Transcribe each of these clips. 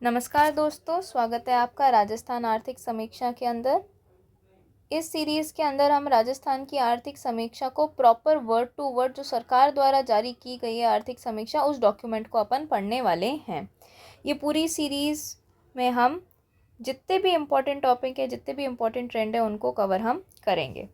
नमस्कार दोस्तों, स्वागत है आपका राजस्थान आर्थिक समीक्षा के अंदर। इस सीरीज़ के अंदर हम राजस्थान की आर्थिक समीक्षा को प्रॉपर वर्ड टू वर्ड जो सरकार द्वारा जारी की गई है आर्थिक समीक्षा, उस डॉक्यूमेंट को अपन पढ़ने वाले हैं। ये पूरी सीरीज़ में हम जितने भी इम्पोर्टेंट टॉपिक है, जितने भी इम्पोर्टेंट ट्रेंड है, उनको कवर हम करेंगे।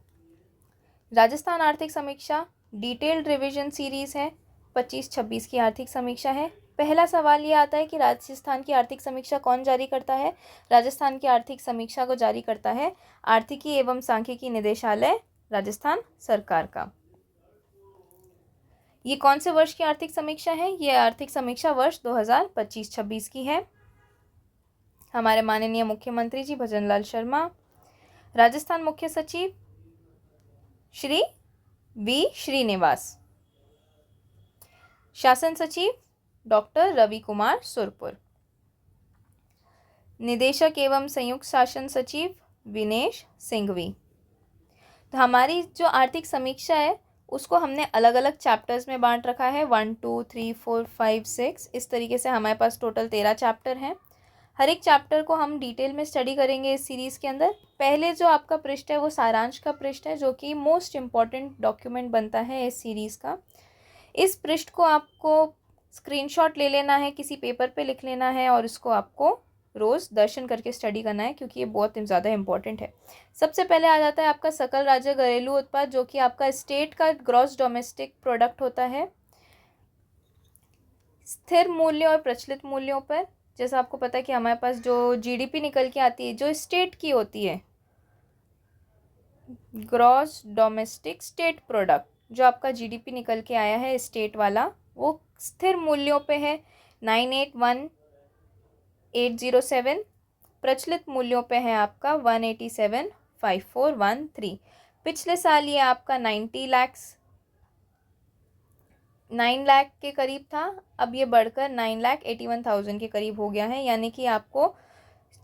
राजस्थान आर्थिक समीक्षा डिटेल्ड रिवीजन सीरीज़ है। 25-26 की आर्थिक समीक्षा है। पहला सवाल ये आता है कि राजस्थान की आर्थिक समीक्षा कौन जारी करता है। राजस्थान की आर्थिक समीक्षा को जारी करता है आर्थिकी एवं सांख्यिकी निदेशालय, राजस्थान सरकार का। ये कौन से वर्ष की आर्थिक समीक्षा है? ये आर्थिक समीक्षा वर्ष 2025-26 की है। हमारे माननीय मुख्यमंत्री जी भजनलाल शर्मा, राजस्थान मुख्य सचिव श्री वी श्रीनिवास, शासन सचिव डॉक्टर रवि कुमार सुरपुर, निदेशक एवं संयुक्त शासन सचिव विनेश सिंघवी। तो हमारी जो आर्थिक समीक्षा है उसको हमने अलग अलग चैप्टर्स में बांट रखा है। 1, 2, 3, 4, 5, 6 इस तरीके से हमारे पास टोटल 13 चैप्टर हैं। हर एक चैप्टर को हम डिटेल में स्टडी करेंगे इस सीरीज़ के अंदर। पहले जो आपका पृष्ठ है वो सारांश का पृष्ठ है, जो कि मोस्ट इम्पॉर्टेंट डॉक्यूमेंट बनता है इस सीरीज़ का। इस पृष्ठ को आपको स्क्रीनशॉट ले लेना है, किसी पेपर पे लिख लेना है और इसको आपको रोज़ दर्शन करके स्टडी करना है, क्योंकि ये बहुत ज़्यादा इम्पॉर्टेंट है। सबसे पहले आ जाता है आपका सकल राज्य घरेलू उत्पाद, जो कि आपका स्टेट का ग्रॉस डोमेस्टिक प्रोडक्ट होता है। स्थिर मूल्य और प्रचलित मूल्यों पर, जैसा आपको पता है कि हमारे पास जो जीडीपी निकल के आती है जो स्टेट की होती है, ग्रॉस डोमेस्टिक स्टेट प्रोडक्ट, जो आपका जीडीपी निकल के आया है स्टेट वाला, वो स्थिर मूल्यों पे है 981,807। प्रचलित मूल्यों पे है आपका 187,5413। पिछले साल ये आपका 9 लाख के करीब था, अब ये बढ़कर 9,81,000 के करीब हो गया है। यानी कि आपको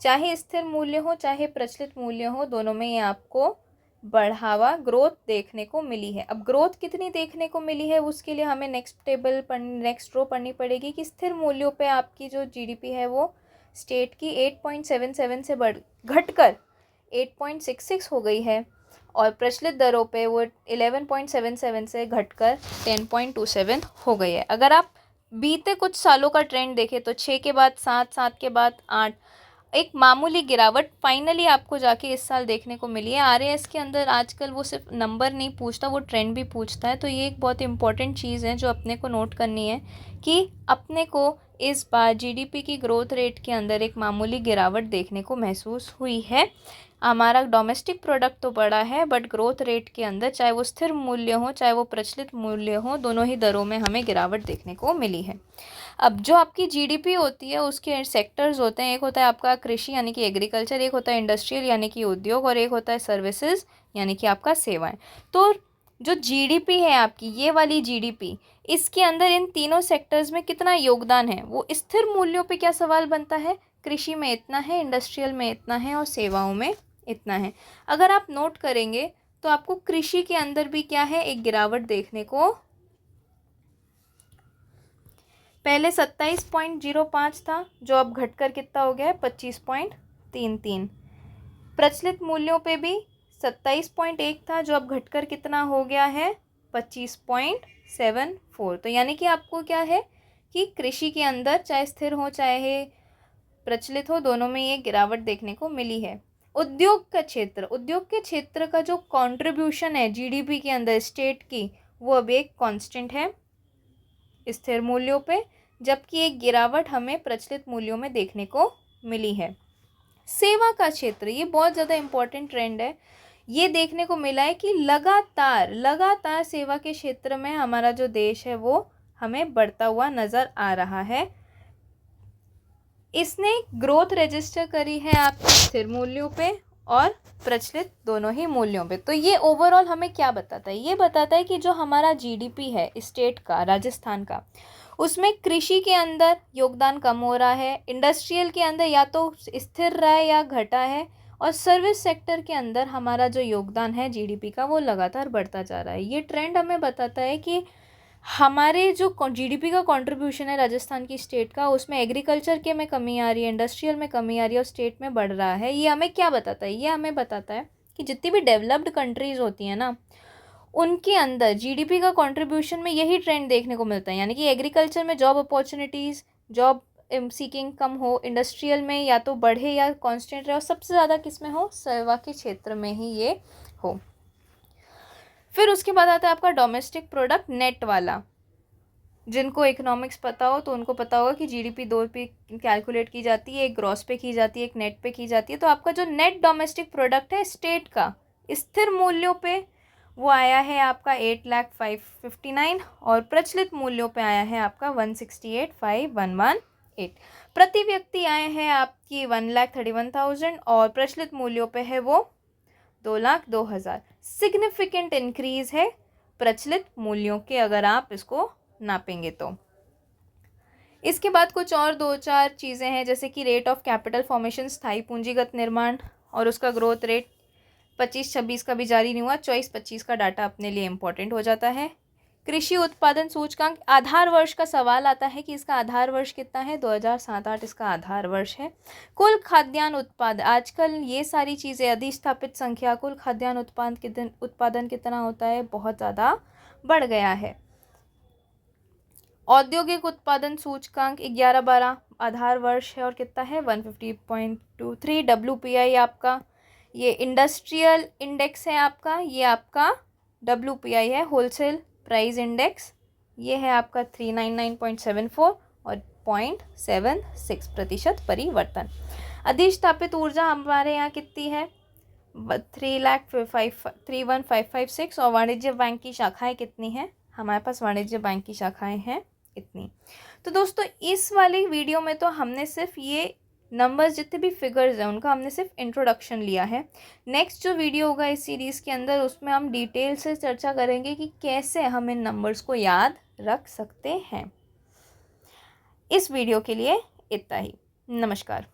चाहे स्थिर मूल्य हो चाहे प्रचलित मूल्य हो, दोनों में ये आपको बढ़ावा ग्रोथ देखने को मिली है। अब ग्रोथ कितनी देखने को मिली है उसके लिए हमें नेक्स्ट रो पढ़नी पड़ेगी कि स्थिर मूल्यों पे आपकी जो जीडीपी है वो स्टेट की 8.77 से घटकर 8.66 हो गई है, और प्रचलित दरों पे वो 11.77 से घटकर 10.27 हो गई है। अगर आप बीते कुछ सालों का ट्रेंड देखें तो 6 के बाद 7, 7 के बाद 8, एक मामूली गिरावट फाइनली आपको जाके इस साल देखने को मिली है। आरएएस के अंदर आजकल वो सिर्फ नंबर नहीं पूछता, वो ट्रेंड भी पूछता है। तो ये एक बहुत इंपॉर्टेंट चीज़ है जो अपने को नोट करनी है कि अपने को इस बार जीडीपी की ग्रोथ रेट के अंदर एक मामूली गिरावट देखने को महसूस हुई है। हमारा डोमेस्टिक प्रोडक्ट तो बढ़ा है, बट ग्रोथ रेट के अंदर चाहे वो स्थिर मूल्य हो चाहे वो प्रचलित मूल्य हो, दोनों ही दरों में हमें गिरावट देखने को मिली है। अब जो आपकी जीडीपी होती है उसके सेक्टर्स होते हैं, एक होता है आपका कृषि यानी कि एग्रीकल्चर, एक होता है इंडस्ट्रियल यानी कि उद्योग, और एक होता है सर्विसेज यानी कि आपका सेवाएं। तो जो जीडीपी है आपकी, ये वाली जीडीपी, इसके अंदर इन तीनों सेक्टर्स में कितना योगदान है, वो स्थिर मूल्यों पे क्या सवाल बनता है, कृषि में इतना है, इंडस्ट्रियल में इतना है और सेवाओं में इतना है। अगर आप नोट करेंगे तो आपको कृषि के अंदर भी क्या है, एक गिरावट देखने को, पहले 27.05 था जो अब घटकर कितना हो गया है 25.33। प्रचलित मूल्यों पे भी 27.1 था जो अब घटकर कितना हो गया है 25.74। तो यानी कि आपको क्या है कि कृषि के अंदर चाहे स्थिर हो चाहे प्रचलित हो, दोनों में ये गिरावट देखने को मिली है। उद्योग के क्षेत्र का जो कंट्रीब्यूशन है जीडीपी के अंदर स्टेट की, वो अब एक कांस्टेंट है स्थिर मूल्यों पे, जबकि एक गिरावट हमें प्रचलित मूल्यों में देखने को मिली है। सेवा का क्षेत्र, ये बहुत ज़्यादा इम्पोर्टेंट ट्रेंड है। ये देखने को मिला है कि लगातार सेवा के क्षेत्र में हमारा जो देश है वो हमें बढ़ता हुआ नज़र आ रहा है। इसने ग्रोथ रजिस्टर करी है आपके स्थिर मूल्यों पे और प्रचलित दोनों ही मूल्यों पे। तो ये ओवरऑल हमें क्या बताता है, ये बताता है कि जो हमारा जीडीपी है स्टेट का, राजस्थान का, उसमें कृषि के अंदर योगदान कम हो रहा है, इंडस्ट्रियल के अंदर या तो स्थिर रहा है या घटा है, और सर्विस सेक्टर के अंदर हमारा जो योगदान है जीडीपी का वो लगातार बढ़ता जा रहा है। ये ट्रेंड हमें बताता है कि हमारे जो जीडीपी का कंट्रीब्यूशन है राजस्थान की स्टेट का, उसमें एग्रीकल्चर के में कमी आ रही है, इंडस्ट्रियल में कमी आ रही है और स्टेट में बढ़ रहा है। ये हमें क्या बताता है? ये हमें बताता है कि जितनी भी डेवलप्ड कंट्रीज़ होती हैं ना, उनके अंदर जीडीपी का कंट्रीब्यूशन में यही ट्रेंड देखने को मिलता है, यानी कि एग्रीकल्चर में जॉब अपॉर्चुनिटीज़, जॉब सीकिंग कम हो, इंडस्ट्रियल में या तो बढ़े या कांस्टेंट रहे, और सबसे ज़्यादा किस में हो? सेवा के क्षेत्र में ही ये हो। फिर उसके बाद आता है आपका डोमेस्टिक प्रोडक्ट नेट वाला। जिनको इकोनॉमिक्स पता हो तो उनको पता होगा कि जीडीपी दो पे कैलकुलेट की जाती है, एक ग्रॉस पे की जाती है, एक नेट पे की जाती है। तो आपका जो नेट डोमेस्टिक प्रोडक्ट है स्टेट का स्थिर मूल्यों पे, वो आया है आपका 8,05,59 और प्रचलित मूल्यों पे आया है आपका 168,5,118। प्रति व्यक्ति आए हैं आपकी 1,31,000 और प्रचलित मूल्यों पे है वो 2,02,000। सिग्निफिकेंट इंक्रीज है प्रचलित मूल्यों के, अगर आप इसको नापेंगे तो। इसके बाद कुछ और दो चार चीज़ें हैं, जैसे कि रेट ऑफ कैपिटल फॉर्मेशन, स्थायी पूंजीगत निर्माण और उसका ग्रोथ रेट 25-26 का भी जारी नहीं हुआ, 24-25 का डाटा अपने लिए इम्पोर्टेंट हो जाता है। कृषि उत्पादन सूचकांक, आधार वर्ष का सवाल आता है कि इसका आधार वर्ष कितना है? 2007-8 इसका आधार वर्ष है। कुल खाद्यान्न उत्पादन, आजकल ये सारी चीज़ें, अधिस्थापित संख्या, कुल खाद्यान्न उत्पादन कितना होता है? बहुत ज़्यादा बढ़ गया है। औद्योगिक उत्पादन सूचकांक 11-12 आधार वर्ष है और कितना है? 150.23। WPI आपका ये इंडस्ट्रियल इंडेक्स है आपका, ये आपका WPI है, होलसेल प्राइस इंडेक्स, ये है आपका 399.74 और 0.76% परिवर्तन। अधिष्ठापित ऊर्जा हमारे यहाँ कितनी है? 3,31,556 और वाणिज्य बैंक की शाखाएं कितनी हैं? हमारे पास वाणिज्य बैंक की शाखाएं हैं इतनी। तो दोस्तों इस वाली वीडियो में तो हमने सिर्फ ये नंबर्स, जितने भी फिगर्स हैं उनका हमने सिर्फ इंट्रोडक्शन लिया है। नेक्स्ट जो वीडियो होगा इस सीरीज़ के अंदर, उसमें हम डिटेल से चर्चा करेंगे कि कैसे हम इन नंबर्स को याद रख सकते हैं। इस वीडियो के लिए इतना ही। नमस्कार।